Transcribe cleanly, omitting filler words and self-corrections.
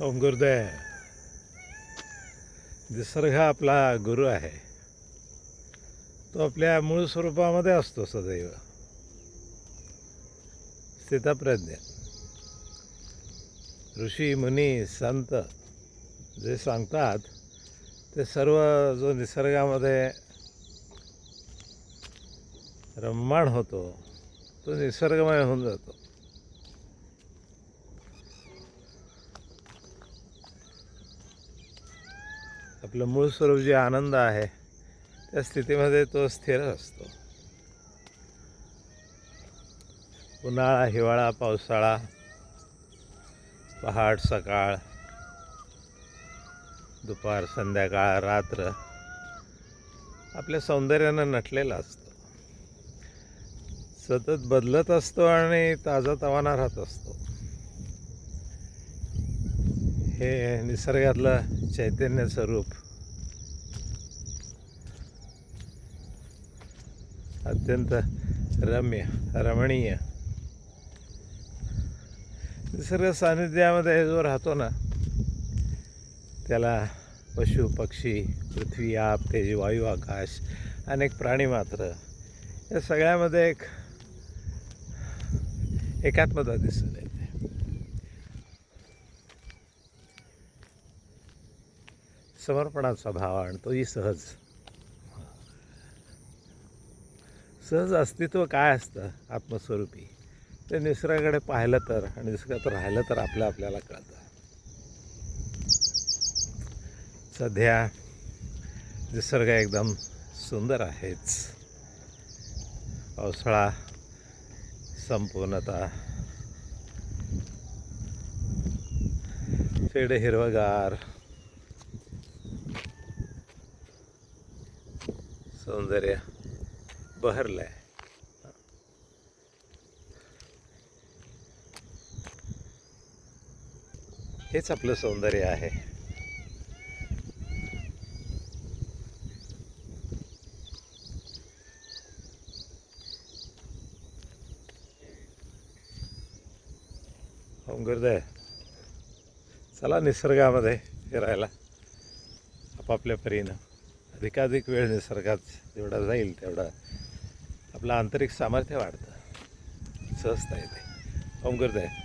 ओम गुरुदेव. निसर्ग आपला गुरु आहे. तो आपल्या मूळ स्वरूपामध्ये असतो सदैव. स्थितप्रज्ञ ऋषी मुनी संत जे सांगतात ते सर्व जो निसर्गामध्ये रममाण होतो तो निसर्गमय होऊन जातो. आपलं मूळ स्वरूप जे आनंद आहे त्या स्थितीमध्ये तो स्थिर असतो. उन्हाळा, हिवाळा, पावसाळा, पहाट, सकाळ, दुपार, संध्याकाळ, रात्र आपल्या सौंदर्यानं नटलेला असतो. सतत बदलत असतो आणि ताजातवाना राहत असतो. हे निसर्गातलं चैतन्य स्वरूप अत्यंत रम्य, रमणीय. निसर्ग सानिध्यामध्ये जो राहतो ना त्याला पशु, पक्षी, पृथ्वी, आप, तेज, वायू, आकाश, अनेक प्राणी मात्र या सगळ्यामध्ये एक एकात्मता दिसून येते. समर्पणाचा भाव आणि तोही सहज अस्तित्व काय असतं आत्मस्वरूपी ते निसर्गाकडे पाहिलं तर आणि निसर्गात राहिलं तर आपल्याला कळतं. सध्या निसर्ग एकदम सुंदर आहेच. पावसाळा संपूर्णतः सगळे हिरवगार, सौंदर्य बहरलंय. हेच आपलं सौंदर्य आहे. ओम गुरुदेव. चला निसर्गामध्ये फिरायला आपापल्या परीनं. अधिकाधिक वेळ निसर्गात जेवढा जाईल तेवढा आपलं आंतरिक सामर्थ्य वाढतं, सहजता येते. ओम गुरुदेव.